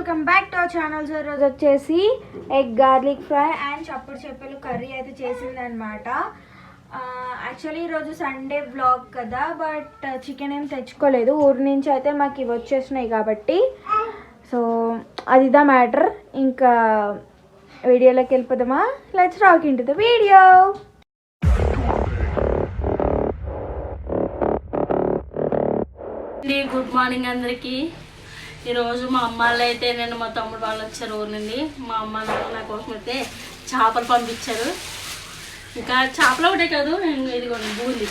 Welcome back to our channel. So ఈరోజు వచ్చేసి egg garlic fry and చప్పుడు చెప్పలు కర్రీ అయితే చేసిందనమాట. యాక్చువల్లీ ఈరోజు సండే వ్లాగ్ కదా, బట్ చికెన్ ఏం తెచ్చుకోలేదు. ఊరి నుంచి అయితే మాకు ఇవి వచ్చేసినాయి కాబట్టి సో అది ద మ్యాటర్. ఇంకా వీడియోలోకి వెళ్ళిపోదామా? Let's rock into the video. Good morning అందరికీ. ఈరోజు మా అమ్మ వాళ్ళు అయితే నేను మా తమ్ముడు వాళ్ళు వచ్చారు ఊరి నుండి. మా అమ్మ నా కోసం అయితే చేపలు పంపించారు. ఇంకా చేపలు ఒకటే కాదు, నేను ఇదిగోండి బూంది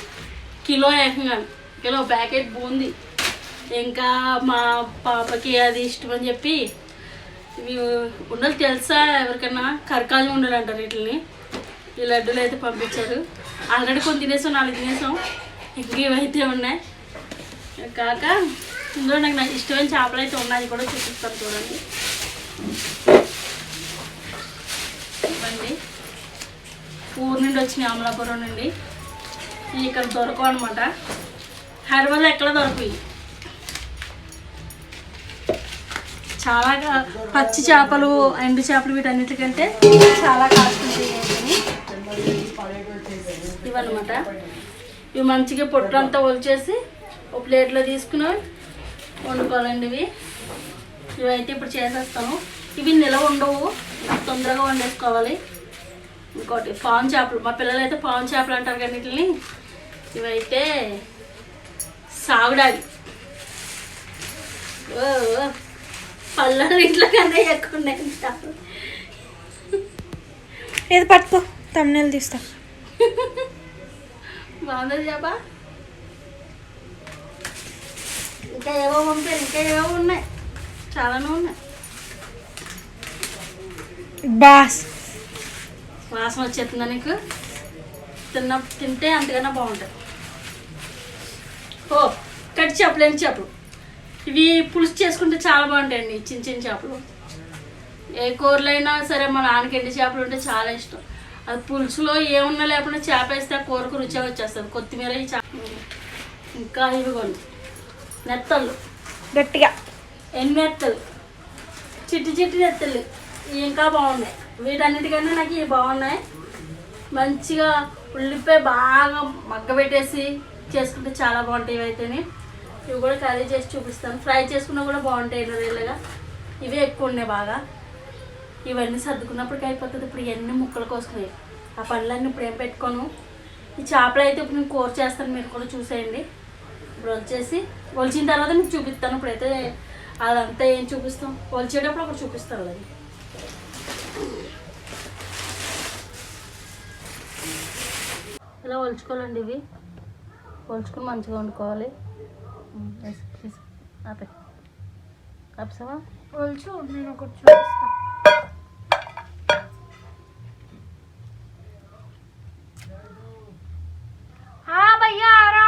కిలో ఏకంగా కిలో ప్యాకెట్ బూంది. ఇంకా మా పాపకి అది ఇష్టం అని చెప్పి ఇవి ఉండలు తెలుసా ఎవరికైనా, కరకాజు ఉండలు అంటారు వీటిని. ఈ లడ్డూలు అయితే పంపించారు. ఆల్రెడీ కొన్ని తినేసాం, 4 తినేసాం. ఇంక ఇవైతే ఉన్నాయి. కాక ఇందులో నాకు ఇష్టమైన చేపలు అయితే ఉన్నాయి, కూడా చూపిస్తాను చూడండి. ఇవ్వండి, ఊరు నుండి వచ్చినాయి, అమలాపురం నుండి. ఇక్కడ దొరకవు అనమాట, హైదరాబాద్లో ఎక్కడ దొరకవు. చాలా పచ్చి చేపలు, ఎండు చేపలు వీటన్నిటికంటే చాలా కాస్ట్ ఉంటాయి. ఇవన్నమాట, ఇవి మంచిగా పొట్టు అంతా ఒలిచేసి ఒక ప్లేట్లో తీసుకుని వండుకోవాలండి. ఇవైతే ఇప్పుడు చేసేస్తాను. ఇవి నిలవ ఉండవు, తొందరగా వండేసుకోవాలి. ఇంకోటి పాము చేపలు, మా పిల్లలు అయితే పాము చేపలు అంటారు కానీ వీటిని. ఇవైతే సాగుడాలి. పళ్ళ ఇంట్లో కన్నా ఎక్కువ ఉన్నాయి చేపలు. ఏది పట్టుకో, తమ్ముళ్ళు తీస్తా. బాగుందా చేప? ఇంకా ఏవో పంపారు, ఇంకా ఏవో ఉన్నాయి, చాలానే ఉన్నాయి. బాస్ వాసన వచ్చేస్తుందా నీకు? తింటే అంతకన్నా బాగుంటుంది. ఓ కట్టి చేపలు, ఎండు చేపలు ఇవి పులుసు చేసుకుంటే చాలా బాగుంటాయండి. చిన్న చిన్న చేపలు ఏ కూరలైనా సరే, మా నాన్నకి ఎండు చేపలు ఉంటే చాలా ఇష్టం. అది పులుసులో ఏమున్నా లేకుండా చేప వేస్తే ఆ కూరకు రుచి వచ్చేస్తుంది. కొత్తిమీర ఇంకా ఇవి కొన్ని నెత్తళ్ళు, గట్టిగా ఎన్నెత్తలు, చిట్టి చిట్టి నెత్తళ్ళు ఇంకా బాగున్నాయి. వీటన్నిటికన్నా నాకు ఇవి బాగున్నాయి. మంచిగా ఉల్లిపాయ బాగా మగ్గబెట్టేసి చేసుకుంటే చాలా బాగుంటాయి. ఇవైతేనే ఇవి కూడా కర్రీ చేసి చూపిస్తాను. ఫ్రై చేసుకున్నా కూడా బాగుంటాయి. ఎన్నరేళ్ళగా ఇవే ఎక్కువ ఉన్నాయి బాగా. ఇవన్నీ సర్దుకున్నప్పటికీ అయిపోతుంది. ఇప్పుడు ఇవన్నీ ముక్కలు కోసుకున్నాయి. ఆ పనులన్నీ ఇప్పుడు ఏం పెట్టుకోను. ఈ చేపలు అయితే ఇప్పుడు నేను కూర చేస్తాను, మీరు కూడా చూసేయండి. ఇప్పుడు వచ్చేసి ఒలిచిన తర్వాత మీకు చూపిస్తాను. ఇప్పుడైతే అదంతా ఏం చూపిస్తాం, ఒలిచేటప్పుడు అప్పుడు చూపిస్తాను. అది ఇలా ఒలుచుకోవాలండి. ఇవి ఒలుచుకొని మంచిగా వండుకోవాలి. ఆపే ఆపసావా? ఒలుచు, నేను ఒకటి చూపిస్తా. భయ్యా ఆరా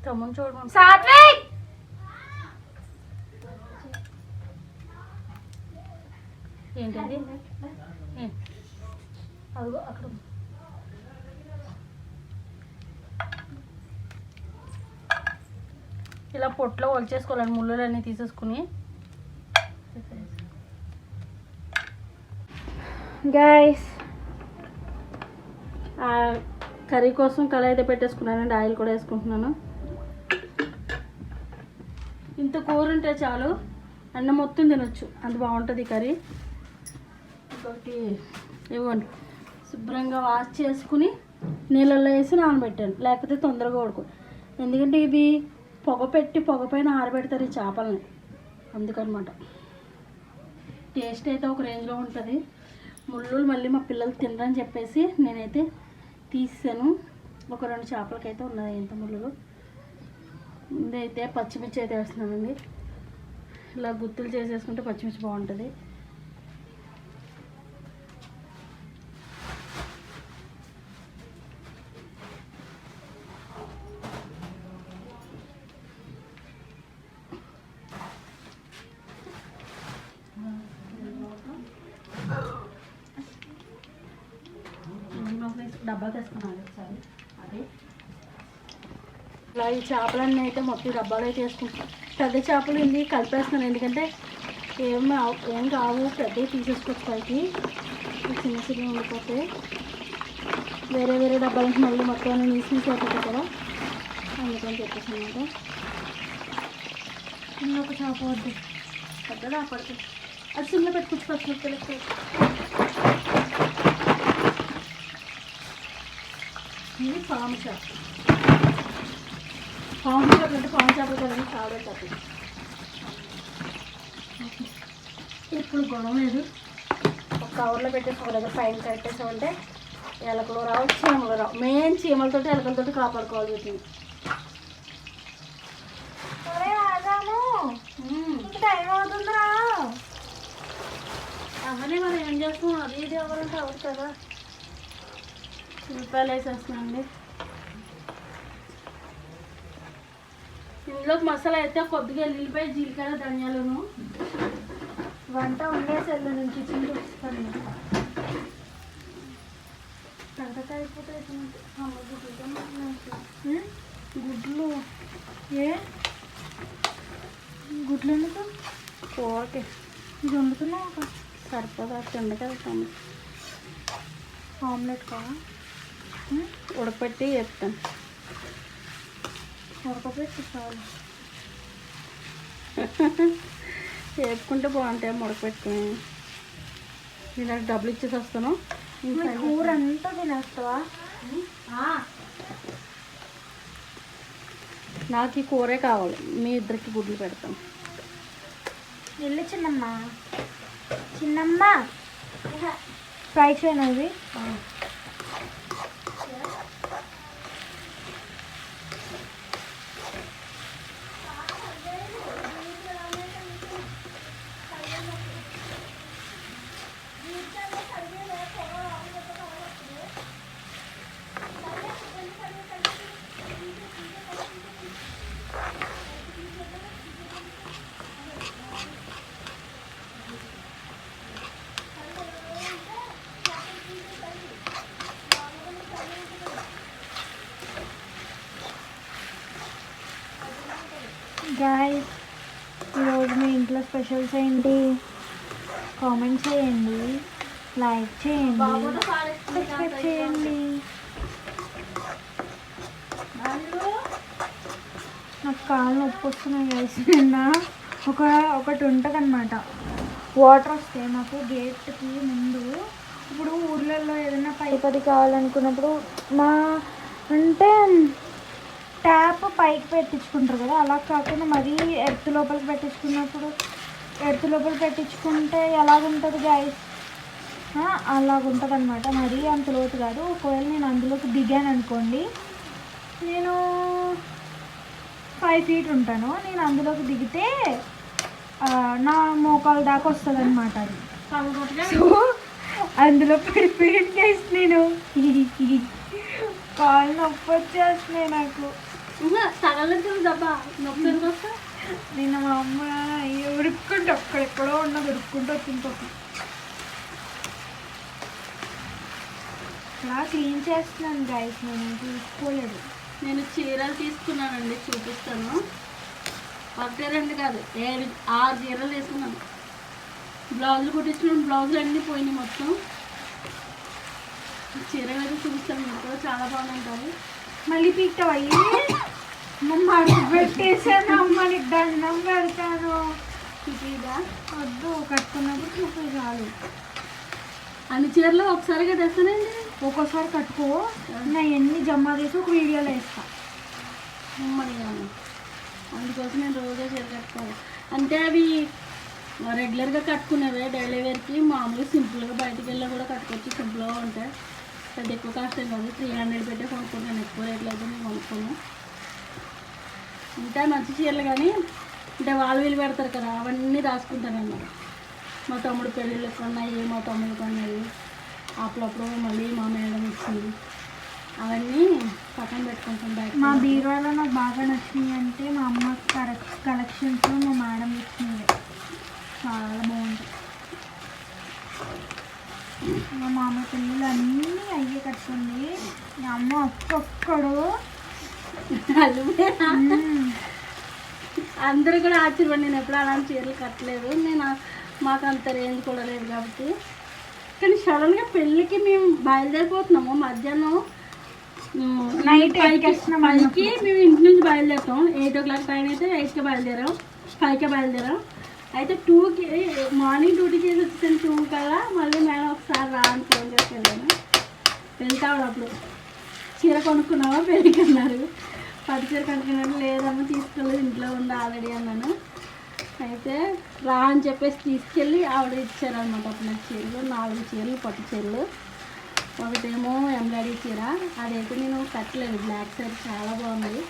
తమ్ముని చూడమని. సాత్విక్ ఏంటది? అదిగో అక్కడ ఇలా పొట్లో ఒలిచేసుకోవాలండి, ముళ్ళులన్నీ తీసేసుకుని. గైస్ కర్రీ కోసం కళాయి అయితే పెట్టేసుకున్నానండి. ఆయిల్ కూడా వేసుకుంటున్నాను. ఇంత కూర ఉంటే చాలు, అన్నం మొత్తం తినొచ్చు, అంత బాగుంటుంది కర్రీ. ఇంకోటి ఇవ్వండి, శుభ్రంగా వాష్ చేసుకుని నీళ్ళల్లో వేసి నానబెట్టాను, లేకపోతే తొందరగా ఉడుకు. ఎందుకంటే ఇవి పొగ పైన ఆరబెడతారు ఈ చేపలని, అందుకనమాట. టేస్ట్ అయితే ఒక రేంజ్లో ఉంటుంది. ముళ్ళు మళ్ళీ మా పిల్లలు తినరని చెప్పేసి నేనైతే తీసాను. ఒక 2 చేపలకైతే ఉన్నాయి ఇంత ముళ్ళు. ముందైతే పచ్చిమిర్చి అయితే వేస్తున్నానండి. ఇలా గుత్తులు చేసేసుకుంటే పచ్చిమిర్చి బాగుంటుంది. డబ్బా తీసుకున్నాను ఒకసారి. అదే ఇలా ఈ చేపలన్నీ అయితే మొత్తం డబ్బాలో అయితే వేసుకుంటాం. పెద్ద చేపలు ఇన్ని కలిపేస్తున్నాను, ఎందుకంటే ఏం కావు, పెద్దవి తీసేసుకోవచ్చు పైకి, చిన్న చిన్న ఉండిపోతే వేరే వేరే డబ్బాల నుంచి మళ్ళీ మొత్తం అన్నీ నీసి అయిపోతాయి కదా, అందుకని చెప్పేసి అనమాట. ఇంకొక చేప వద్దు, పెద్దదా పడుతుంది, అది చిన్న పెట్టుకోవచ్చు పచ్చిమిరపకాయలు. ఇది పాము చేప. పాము చేప అంటే పాము చేపలు కదండి, చాలా చేపలు. ఇప్పుడు గొడవ లేదు, ఒక కవర్లో పెట్టేసి ఒక దగ్గర పైన కట్టేసామంటే ఎలకలు రావు, చీమలు రావు. మెయిన్ చీమలతోటి ఎలకలతోటి కాపాడుకోవాలి వీటిని. టైం అవుతుందిరా. అవన్నీ మనం ఏం చేస్తాం, అది ఇది ఎవరంటే అవ్వదు కదా. ఉల్లిపాయలు వేసేస్తున్నాండి. ఇందులోకి మసాలా అయితే కొద్దిగా ఎల్లుల్లిపాయ, జీలకర్ర, ధనియాలను. వంట ఉండేసరి నుంచి కిచెన్ చూపిస్తాను. తర్వాత అయిపోతాయి గుడ్లు. ఏ గుడ్లు ఎందుకు? కూరకి ఇది వండుతున్నావు ఒక సరిపోదా, తిండ కదా. ఆమ్లెట్ కావా? ఉడకపెట్టి వేస్తాను. ఉడకపెట్టి చాలు. వేపుకుంటే బాగుంటాయి ఉడకపెట్టుకుని. నేను నాకు డబ్బులు ఇచ్చేసి వస్తాను. కూర అంతా తినేస్తావా? నాకు ఈ కూరే కావాలి, మీ ఇద్దరికి గుడ్లు పెడతాను. వెళ్ళి చిన్నమ్మ, చిన్నమ్మ ఫ్రై చేయనవి. గాయ్స్, ఈరోజు మీ ఇంట్లో స్పెషల్స్ ఏంటి? కామెంట్ చేయండి, లైక్ చేయండి, సబ్స్క్రైబ్ చేయండి. నాకు కాళ్ళు నొప్పి వస్తున్నాయి గైస్. నిన్న ఒకటి ఉంటుంది అనమాట, వాటర్ వస్తాయి మాకు గేట్కి ముందు. ఇప్పుడు ఊర్లలో ఏదైనా పైప్ అది కావాలనుకున్నప్పుడు అంటే ట్యాప్ పైకి పెట్టించుకుంటారు కదా, అలా కాకుండా మరీ ఎర్త్ లోపలికి పెట్టించుకుంటే ఎలాగుంటుంది గాయస్? అలాగుంటుంది అనమాట. మరీ అంత లోతు కాదు. ఒకవేళ నేను అందులోకి దిగాను అనుకోండి, నేను 5 feet ఉంటాను, నేను అందులోకి దిగితే నా మోకాల దాకా వస్తుంది అనమాట అది. సో అందులో పడిపోయాను గైస్ నేను. కాళ్ళు నొప్పి వచ్చేస్తున్నాయి నాకు. తగలేదు డబ్బా నొప్పి ఎందుకు వస్తా. నిన్న మా అమ్మ ఉరుక్కుంటే అక్కడెక్కడో ఉన్నది ఉరుక్కుంటూ వచ్చింది. ఇక్కడ క్లీన్ చేస్తున్నాను గైస్, నేను చూసుకోలేదు. నేను చీరలు తీసుకున్నానండి, చూపిస్తాను. 1 2 కాదు, 6 చీరలు తీసుకున్నాను. బ్లౌజులు కుట్టించుకున్నాను, బ్లౌజులు అన్నీ పోయినాయి మొత్తం. చీరలు అయితే చూపిస్తాను మీకు, చాలా బాగుంటాయి. మళ్ళీ పీక్తావయ్యి మమ్మ పెట్టేసాను. అమ్మని దండం పెడతాను. చూపిదా వద్దు, కట్టుకున్నప్పుడు చూపి చాలు. అన్ని చీరలు ఒకసారి కట్టేస్తానండి. ఒక్కోసారి కట్టుకో, నా ఎన్ని జమ చేసి ఒక వీడియోలో వేస్తా. మరి అందుకోసం నేను రోజే చీర కట్టుకోవాలి. అంటే అవి రెగ్యులర్గా కట్టుకునేవే, డైలీ వేర్కి. మామూలుగా సింపుల్గా బయటికి వెళ్ళి కూడా కట్టుకోవచ్చు, సింపుల్గా ఉంటాయి. పెద్ద ఎక్కువ కాస్ట్ ఏం కాదు, 300 పెట్టే కొనుక్కుంటాను. ఎక్కువ రేట్లు అయితే నేను కొనుక్కోను. ఇంకా మంచి చీరలు కానీ అంటే వాళ్ళు వీళ్ళు పెడతారు కదా, అవన్నీ రాసుకుంటాను అన్నమాట. మా తమ్ముడు పెళ్ళిళ్ళకి ఉన్నాయి, మా తమ్ముడు కొన్నాయి, అప్పుడప్పుడు మళ్ళీ మా మేడం ఇచ్చింది, అవన్నీ పక్కన పెట్టుకుంటాం బయట. మా బీరువాలో నాకు బాగా నచ్చినాయి అంటే మా అమ్మ కలెక్షన్స్లో మా మేడం ఇచ్చినవి చాలా బాగుంటాయి. మా మామ పిల్లలు అన్నీ అయ్యే కట్టుకుంది. మా అమ్మ ఒక్కొక్కడు అందరూ కూడా ఆశ్చర్యపడి నేను ఎప్పుడు అలాంటి చీరలు కట్టలేదు. నేను మాకు అంత రేంజ్ కూడా లేదు కాబట్టి. కానీ సడన్గా పెళ్ళికి మేము బయలుదేరిపోతున్నాము మధ్యాహ్నం నైట్ పైకి మేము ఇంటి నుంచి బయలుదేరుతాం. 8 o'clock ట్రైన్ అయితే 8కి బయలుదేరాం, 5కే బయలుదేరాం. అయితే 2కి మార్నింగ్ డ్యూటీ చేసి వచ్చేసాను. 2 కల్లా మళ్ళీ మేడం ఒకసారి రా అని ఫోన్ చేసి వెళ్ళాను. వెళ్తాడు అప్పుడు చీర కొనుక్కున్నావా పెళ్ళికి అన్నారు. పట్టు చీర కొనుక్కున్నాడు. లేదమ్మా తీసుకెళ్ళి ఇంట్లో ఉంది ఆల్రెడీ అన్నాను. అయితే రా అని చెప్పేసి తీసుకెళ్ళి ఆవిడ ఇచ్చారనమాట. అప్పుడు నాకు చీరలు 4 చీరలు పట్టు చీరలు. ఒకటేమో ఎంబ్రాయిడరీ చీర, అదైతే నేను కట్టలేదు. బ్లాక్ సారీ చాలా బాగుంది.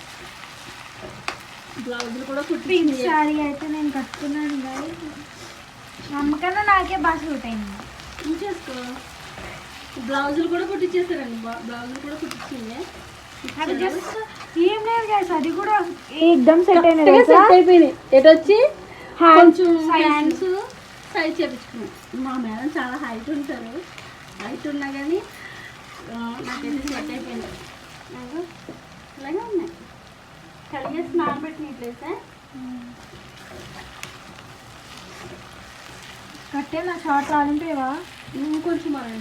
బ్లౌజులు కూడా పింక్ శారీ అయితే నేను కట్టుకున్నాను. అమ్మకన్నా నాకే బాగా సూట్ అయింది. చేసుకో. బ్లౌజులు కూడా కుట్టించేసారండి. బ్లౌజులు కూడా కుట్టించింది. అది జస్ట్ ఏం లేదు గైస్, అది కూడా ఎక్దమ్ సెట్ అయినది. సెట్ అయిపోయినాయి. ఎటు వచ్చి కొంచెం హ్యాండ్స్ హ్యాండ్స్ సైజ్ చేపించుకున్నాం. మా మేడం చాలా హైట్ ఉంటారు. హైట్ ఉన్నా కానీ నాకైతే సెట్ అయిపోయింది. నాకు ఇలాగే ఉన్నాయి. కలిగేసి నానబెట్టిన ప్లేసే కట్టే నా షార్ట్ రాలింపేవా కొంచెం మరి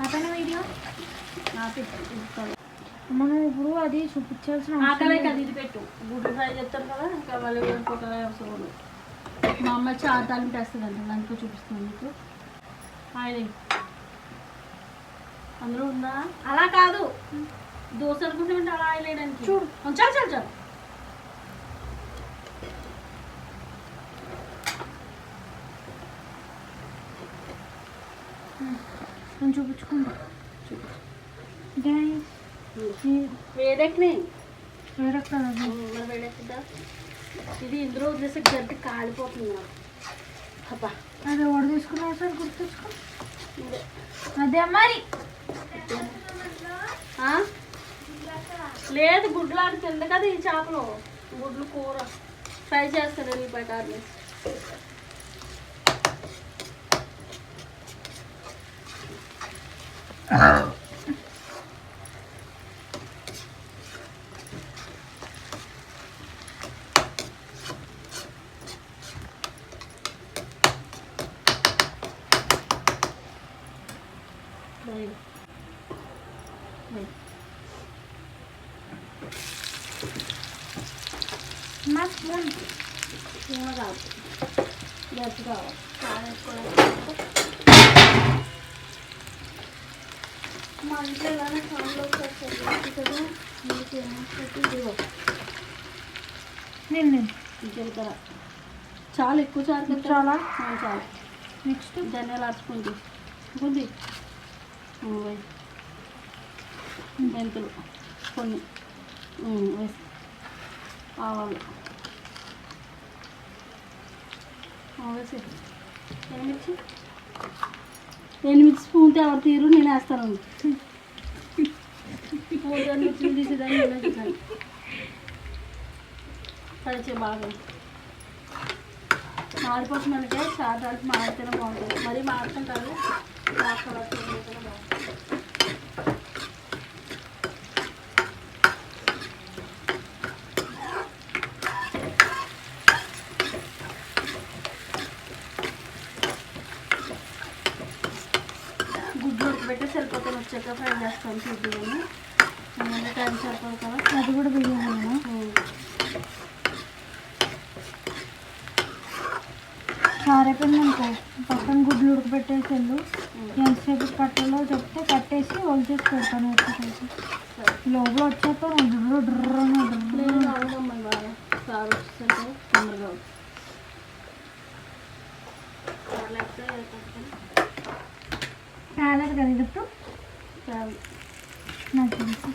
అతని వీడియో నాకు మనం ఇప్పుడు అది చూపించాల్సిన ఆకలే కదా. ఇది పెట్టు గుడ్లు ఫ్రై చేస్తాను కదా. ఇంకా మళ్ళీ ఇంకొక అవసరం ఉండదు. మా అమ్మ చాలా తాలింపు వేస్తుందంట. దాంట్లో చూపిస్తుంది మీకు. ఆయిల్ అందులో ఉందా? అలా కాదు, దోశ అనుకుంటే అలా ఆయిల్ వేయడానికి. చూడు. చాలు చాలు చాలు. నేను చూపించుకుంటా. వేడెక్కినాయి. వేరెక్కడ మరి వేడెక్కుదా? ఇది ఇందులో వదిలేసి గడ్డి కాలిపోతుంది. అబ్బా అది ఎవడు తీసుకున్నావు సార్ గుర్తుంచుకో. అదే మరి లేదు, గుడ్లు ఆడి తింది కదా ఈ చేపలు. గుడ్లు కూర ఫ్రై చేస్తాను ఎల్లిపాయ కాదు. గట్టి కావాలి. మా ఇంట్లో ఇలానే ఫ్యాన్లో వచ్చేస్తుంది. మీకు ఏమో నేను జీలకర్ర చాలా ఎక్కువ చారు. చాలా చాలు. నెక్స్ట్ ధనియాలు అరుచుకుంది ఉంది. మెంతులు కొన్ని వేసి, ఆవాలు వేసి, ఎనిమిది స్పూన్తో ఎవరు తీరు నేను వేస్తాను. మిర్చిలు తీసేదాన్ని నేను చూసాను. పడిచే బాగా మాడిపోతుంది. మనకే చాలా మాడితేనే బాగుంటుంది. మరీ మాడుతుంటారు. గుడ్డు ఉడకబెట్టి సరిపోతాను. వచ్చాక ఫ్రై చేస్తాను. చూద్దామని టైం సరిపోదు కదా. అది కూడా బిర్యానీ సారైపోయింది అనుకో. పక్కన గుడ్లు ఉడకబెట్టేసి వెళ్ళు. ఎంతసేపు కట్టలో చెప్తే కట్టేసి వాళ్ళు చేసి పెడతాను. వచ్చేసి లోపల వచ్చేస్తాను. బాగా సార్ వస్తుంటే తొందరగా రాలేదు కదా ఇది ఇప్పుడు చాలు. నాకు తెలుసు.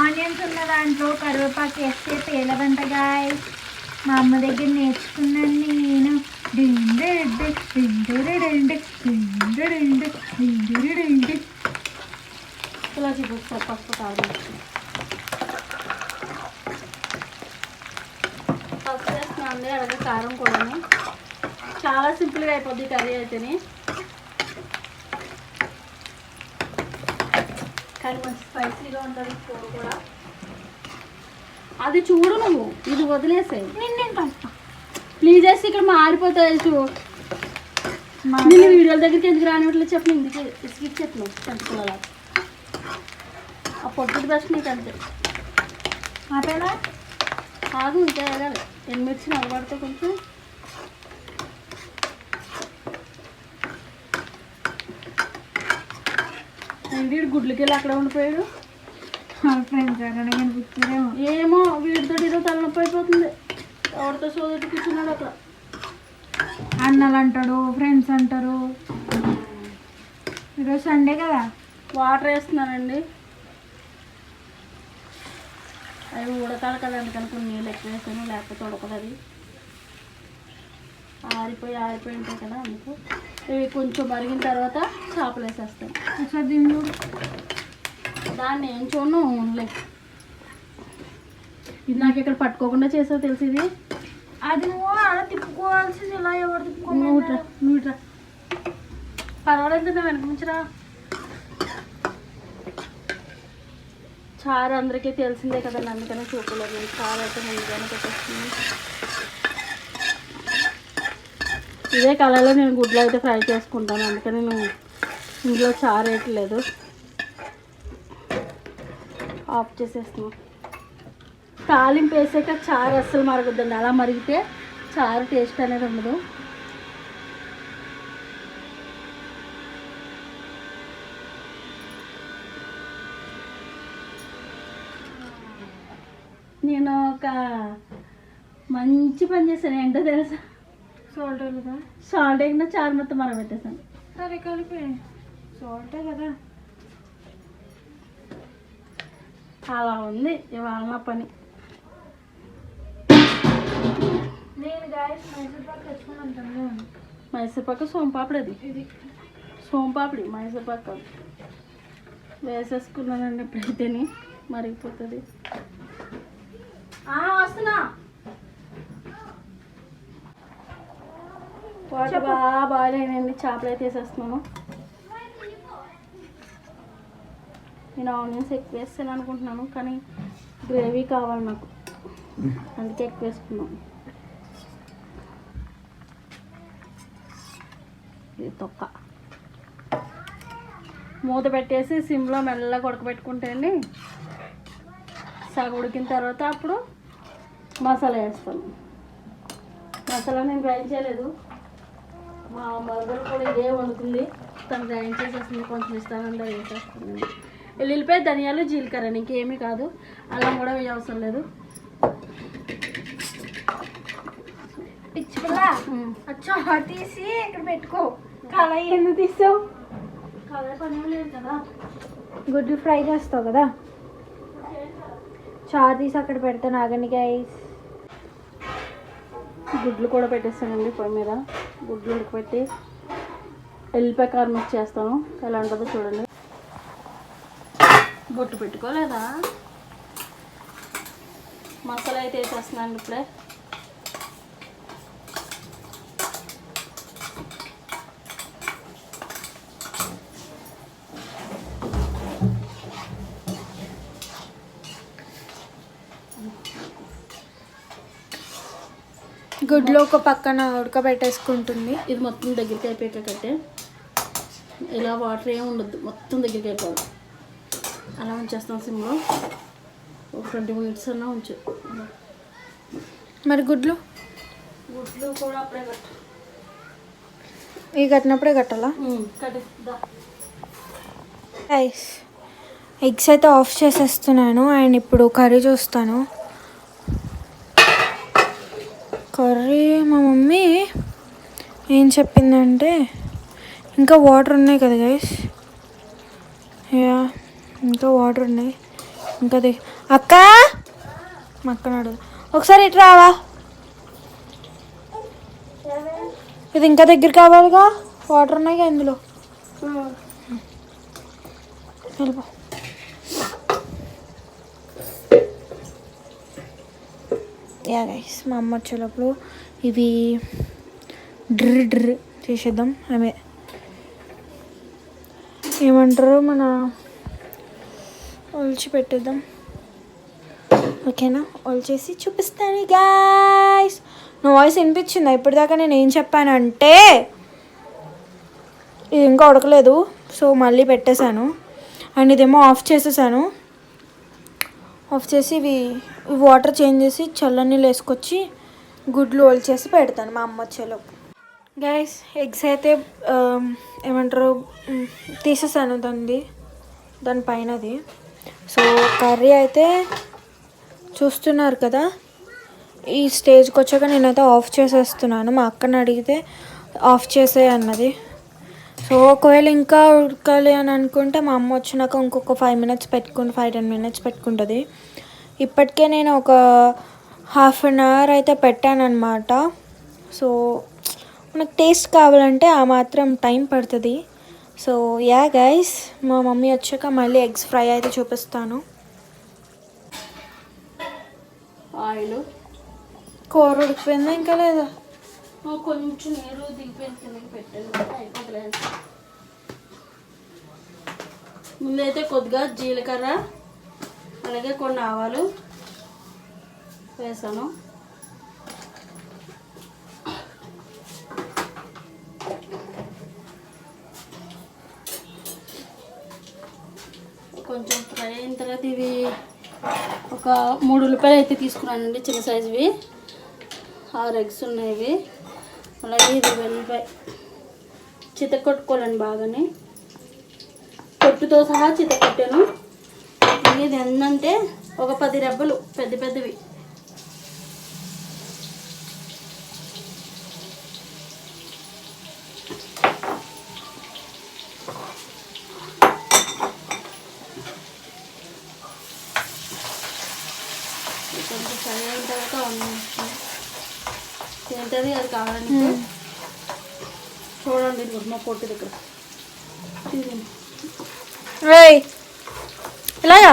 ఆనియన్స్ ఉన్న దాంట్లో కరివేపాకు వేస్తే పేలవంట గాయ్స్. మా అమ్మ దగ్గర నేర్చుకున్నాను నేను. ఇలా చూపిస్తారు. పసుపు కాదు, పసుపు వేస్తున్నాను. అలాగే కారం కూడా. చాలా సింపుల్గా అయిపోద్ది కర్రీ అయితేనే. కానీ మంచి స్పైసీగా ఉంటుంది కూర కూడా. అది చూడు నువ్వు, ఇది వదిలేసాయి. నేను ప్లీజ్ చేసి ఇక్కడ మారిపోతాయి నేను వీడియోల దగ్గరికి ఎందుకు రానివ్వట్లేదు చెప్పు. ఇందుకే స్కిప్ చెప్పను పెంచుకోవాలా ఆ పొద్దుటి బెస్ట్ నీకు అంతే. ఆపేనా కాదు ఇంకా వేయాలి. ఎండుమిర్చి నలబడితే కొంచెం వీడు గుడ్లకి వెళ్ళి అక్కడ ఉండిపోయాడు. ఫ్రెండ్స్ అక్కడ కనిపిస్తుందేమో. ఏమో వీడితో ఏదో తలనొప్పి అయిపోతుంది. ఎవరితో సోదటి కూర్చున్నాడు అక్కడ. అన్నలు అంటాడు, ఫ్రెండ్స్ అంటారు. ఈరోజు సండే కదా. వాటర్ వేస్తున్నానండి. అవి ఉడకాలి కదా, అందుకని కొన్ని నీళ్ళు ఎక్కువ వేసాను, లేకపోతే ఉడకదు. అది ఆరిపోయి ఉంటాయి కదా, అందుకు ఇవి కొంచెం మరిగిన తర్వాత చేపలు వేసేస్తాను. ఒకసారి దీన్ని దాన్ని ఏం చూడను ఉండలే. ఇది నాకు ఇక్కడ పట్టుకోకుండా చేసావు తెలిసి. ఇది అది నువ్వు అలా తిప్పుకోవాల్సింది. ఇలా ఎవరు నువ్వుట్రా పర్వాలేదు, నువ్వు వెనకమించరా. చారు అందరికీ తెలిసిందే కదండి, అందుకనే చూపలేదు. నేను చారు అయితే ముందుగానే పెట్టేస్తుంది. ఇదే కలర్లో నేను గుడ్లు అయితే ఫ్రై చేసుకుంటాను, అందుకని నేను ఇంట్లో చారు వేయట్లేదు. ఆఫ్ చేసేస్తున్నాను. తాలింపు వేసాక చారు అస్సలు మరగొద్దండి. అలా మరిగితే చారు టేస్ట్ అనేది ఉండదు. నేను ఒక మంచి పని చేశాను. ఏంటో తెలుసా? సాల్ట్ కదా. సాల్ట్ వేగిన చారు మొత్తం మరగబెట్టేసాను. సరే కలిపి సాల్టే కదా. అలా ఉంది ఇవాళ నా పని. నేను గాయస్ మైసూర్పాకు తెచ్చుకున్నాను. మైసూర్పాకు సోంపాపిడి. అది ఇది సోంపాపిడి, మైసూర్పాకు వేసేసుకున్నానండి. ఇప్పుడైతేనే మరిగిపోతుంది. వస్తున్నా. వాటర్ బాగా బాయిల్ అయినాయండి. చేపలు అయితే వేసేస్తున్నాను. నేను ఆనియన్స్ ఎక్కువ వేస్తాను అనుకుంటున్నాను, కానీ గ్రేవీ కావాలి నాకు, అందుకే ఎక్కువ వేసుకున్నాను. ఇది తొక్క మూత పెట్టేసి సిమ్లో మెల్లగా ఉడకబెట్టుకుంటే అండి, సగం ఉడికిన తర్వాత అప్పుడు మసాలా వేస్తాను. మసాలా నేను గ్రైండ్ చేయలేదు, మా మదర్ కూడా ఇదే వండుతుంది. తను గ్రైండ్ చేసేస్తుంది, కొంచెం ఇస్తానంటే వేసేస్తుంది. వెల్లుల్లిపాయ, ధనియాలు, జీలకర్ర, ఇంకేమీ కాదు. అల్లం కూడా వేయ అవసరం లేదు. పిచ్చి పిల్ల అచ్చా తీసి ఇక్కడ పెట్టుకో. కళాయి ఎందుకు తీసావు? కలర్ పని లేదు కదా. గుడ్లు ఫ్రై చేస్తావు కదా. చారు తీసి అక్కడ పెడతాను. ఆగండి గైస్. గుడ్లు కూడా పెట్టేస్తానండి పొయ్యి మీద. గుడ్లు ఉడకపెట్టి ఎల్లిపాయ కారం మిక్స్ చేస్తాను. ఎలా ఉంటుందో చూడండి. బొట్టు పెట్టుకోలేదా? మసాలా అయితే వేసేస్తున్నాను ఇప్పుడే. గుడ్లు ఒక పక్కన ఉడకబెట్టేసుకుంటుంది. ఇది మొత్తం దగ్గరికి అయిపోయాక కట్టే ఇలా వాటర్ ఏమి ఉండద్దు, మొత్తం దగ్గరికి అయిపోవాలి. అలా ఉంచేస్తాం సిమ్లో. ఒక 20 minutes అన్నా ఉంచు. మరి గుడ్లు కూడా అప్పుడే కట్టు. ఇవి కట్టినప్పుడే కట్టాలా? కట్టేదా. ఎగ్స్ అయితే ఆఫ్ చేసేస్తున్నాను. అండ్ ఇప్పుడు కర్రీ చూస్తాను. కర్రీ మా మమ్మీ ఏం చెప్పిందంటే, ఇంకా వాటర్ ఉన్నాయి కదా గైస్. యా ఇంకా వాటర్ ఉన్నాయి. ఇంకా అక్క మా అక్క నాడు ఒకసారి ఇటు రావా. ఇది ఇంకా దగ్గర కావాలిగా. వాటర్ ఉన్నాయి ఇందులో. వెళ్ళిపో. యా గైస్, మా అమ్మ వచ్చేటప్పుడు ఇవి డ్రి చేసేద్దాం. ఆమె ఏమంటారు, మన ఒలిచి పెట్టేద్దాం. ఓకేనా, ఒలిచేసి చూపిస్తాను గాయ్స్. నా వాయిస్ వినిపించిందా ఇప్పటిదాకా? నేను ఏం చెప్పానంటే ఇది ఇంకా ఉడకలేదు, సో మళ్ళీ పెట్టేశాను. అండ్ ఇదేమో ఆఫ్ చేసేసాను. ఆఫ్ చేసి ఇవి వాటర్ చేంజ్ చేసి చల్లనీళ్ళు వేసుకొచ్చి గుడ్లు ఒలిచేసి పెడతాను మా అమ్మ వచ్చేలోపు. గైస్ ఎగ్స్ అయితే ఏమంటారు తీసేసాను దాని పైనది. సో కర్రీ అయితే చూస్తున్నారు కదా. ఈ స్టేజ్కి వచ్చాక నేనైతే ఆఫ్ చేసేస్తున్నాను. మా అక్కని అడిగితే ఆఫ్ చేసే అన్నది. సో ఒకవేళ ఇంకా ఉడకాలి అని అనుకుంటే మా అమ్మ వచ్చినాక ఇంకొక 5-10 మినిట్స్ పెట్టుకుంటుంది. ఇప్పటికే నేను ఒక ½ అన్ అవర్ అయితే పెట్టాను అనమాట. సో మనకు టేస్ట్ కావాలంటే ఆ మాత్రం టైం పడుతుంది. సో యా గైస్, మా మమ్మీ వచ్చాక మళ్ళీ ఎగ్స్ ఫ్రై అయితే చూపిస్తాను. ఆయిల్, కూర ఉడికిపోయిందా ఇంకా లేదా? కొంచెం నీరు దిగిపోయింది పెట్టాను అయిపోతుంది. ముందైతే కొద్దిగా జీలకర్ర అలాగే కొన్ని ఆవాలు వేసాను. కొంచెం ఫ్రై అయిన తర్వాత ఇవి ఒక 3 ఉల్లిపాయలు అయితే తీసుకున్నానండి, చిన్న సైజువి. 6 ఎగ్స్ ఉన్నాయి ఇవి. అలాగే ఇది వెల్లిపాయ చితకొట్టుకోవాలండి బాగానే, పొట్టుతో సహా చితకొట్టాను. ఇది ఏంటంటే ఒక 10 రెబ్బలు పెద్దవి. కొంచెం ఫ్రై అయిన తర్వాత ఏంటది అది కావాలండి. చూడండి ఇది మా పొట్టు దగ్గర ఇలాగా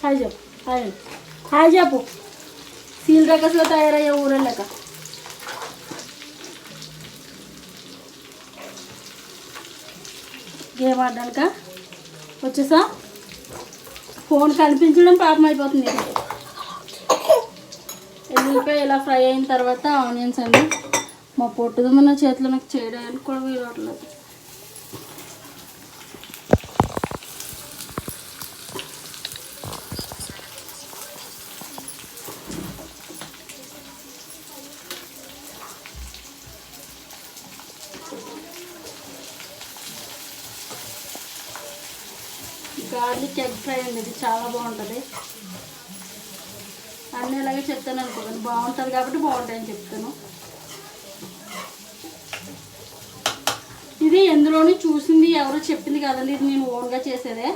హాయ్ చెప్పు, హాయ్ చెప్పు. సీల్ రకస్లో తయారయ్యే ఊరలేక గేమ్ ఆడడానిక వచ్చేసా. ఫోన్ కనిపించడం పాపం అయిపోతుంది. ఎల్లుల్లిపాయ ఇలా ఫ్రై అయిన తర్వాత ఆనియన్స్ అండి. మా పొట్టుదమ్మ చేతిలో నాకు చేయడానికి కూడా వీలవట్లేదు. గార్లిక్ ఎగ్ ఫ్రై అండి, ఇది చాలా బాగుంటుంది. అన్నీ ఇలాగే చెప్తాను అనుకోండి, బాగుంటుంది కాబట్టి బాగుంటాయని చెప్తాను. ఇది ఎందులోని చూసింది ఎవరో చెప్పింది కదండి, ఇది నేను ఓన్గా చేసేదే.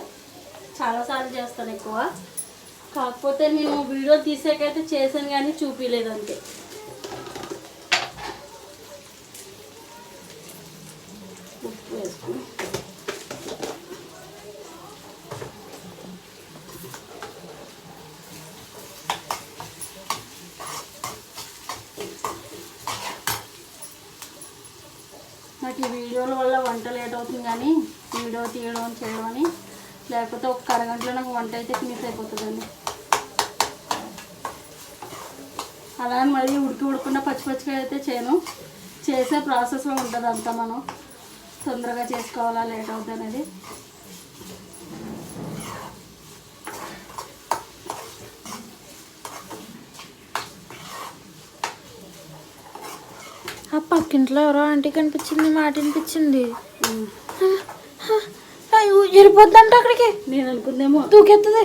చాలాసార్లు చేస్తాను ఎక్కువ, కాకపోతే నేను వీడియో తీసాకైతే చేశాను కానీ చూపించలేదు అంతే. ఉప్పు వేసుకుని నాకు ఈ వీడియోల వల్ల వంట లేట్ అవుతుంది కానీ వీడియో తీయడం చేయడం అని, లేకపోతే ఒక అరగంటలో నాకు వంట అయితే ఫినిష్ అయిపోతుందండి. అలా అని మళ్ళీ ఉడకుండా పచ్చిగా అయితే చేయను. చేసే ప్రాసెస్లో ఉంటుంది అంతా, మనం తొందరగా చేసుకోవాలా లేట్ అవుతుంది అనేది. ఆ పక్కింట్లో ఎవరో ఆంటీ కనిపించింది, మాట వినిపించింది. వెళ్ళిపోద్దంట అక్కడికి. నేను అనుకుందేమో దూకెత్తది.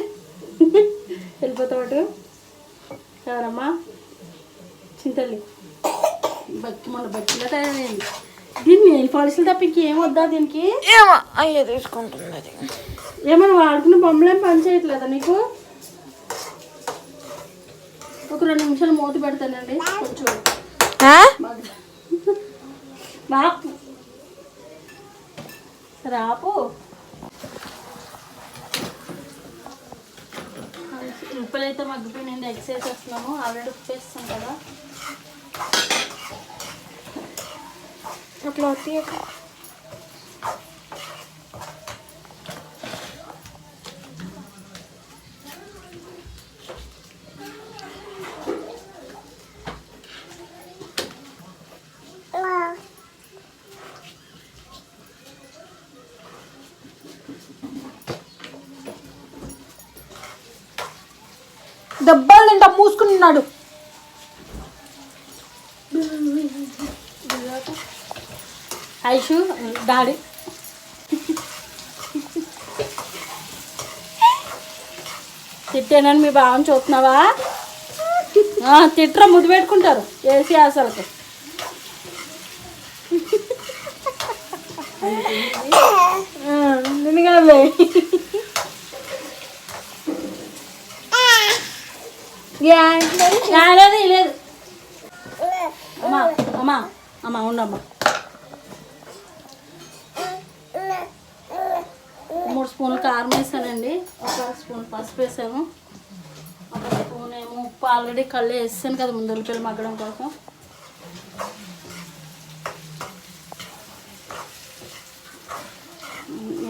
వెళ్ళిపోతాడు. ఎవరమ్మా? చింతల్లి మొన్న బట్టిలో తయారైంది. దీన్ని నెయిల్ పాలిష్లు తప్ప ఇంకేం వద్దా దీనికి? ఏమో అయ్యే తీసుకుంటుంది. అది ఏమన్నా వాడుకున్న బొమ్మలేం పని చేయట్లేదా నీకు? ఒక 2 నిమిషాలు మూత పెడతానండి కొంచెం. బాపు రాపు. ఉప్పులైతే మగ్గిపోయి నేను ఎగ్స్ వేసేస్తున్నాము. ఆల్రెడీ ఉప్పు వేస్తాను కదా. అట్లా తింటా మూసుకుని ఉన్నాడు. ఐషు డాడీ తిట్టానని మీ బావని చూస్తున్నావా? తిట్రా ముద్దు పెట్టుకుంటారు ఏసీ అసలుకి. నిన్నగానే లేదు అమ్మా అమ్మా అమ్మా ఉండమ్మా. 3 స్పూన్లు కారం వేసానండి, 1 స్పూన్ పసుపు వేసాను, 1 స్పూన్ ఏమో ఉప్పు. ఆల్రెడీ కళ్ళు వేసాను కదా ముందు ఉల్లిపాయలు మగ్గడం కోసం.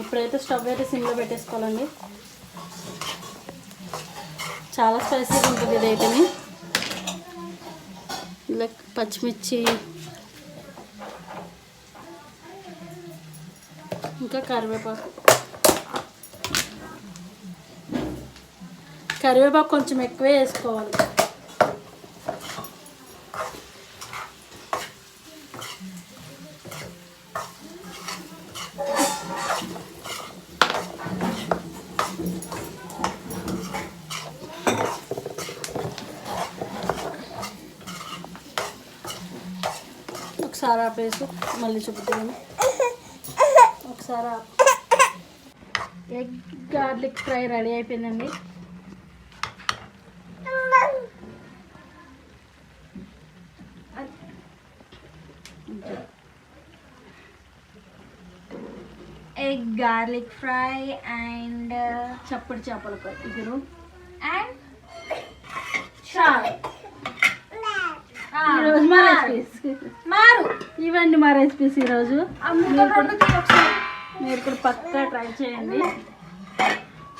ఇప్పుడైతే స్టవ్ అయితే సిమ్లో పెట్టేసుకోవాలండి. చాలా స్పైసీగా ఉంటుంది ఇదైతే. ఇలా పచ్చిమిర్చి ఇంకా కరివేపాకు కొంచెం ఎక్కువే వేసుకోవాలి. ఒకసారి ఆపేసి మళ్ళీ చూపుతాను. ఒకసారి ఎగ్ గార్లిక్ ఫ్రై రెడీ అయిపోయిందండి. ఎగ్ గార్లిక్ ఫ్రై అండ్ చప్పటి చేపల ఫ్రై ఇద్దరు అండ్ చారు. ఈరోజు మా రెసిపీస్ ఇవండి మా రెసిపీస్ ఈరోజు. మీరు కూడా పక్కా ట్రై చేయండి.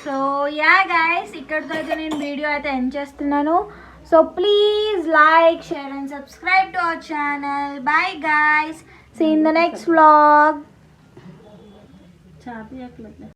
సో యా గైస్, ఇక్కడితో అయితే నేను వీడియో అయితే ఎండ్ చేస్తున్నాను. So please like, share and subscribe to our channel. Bye guys, see in the next vlog. చాపి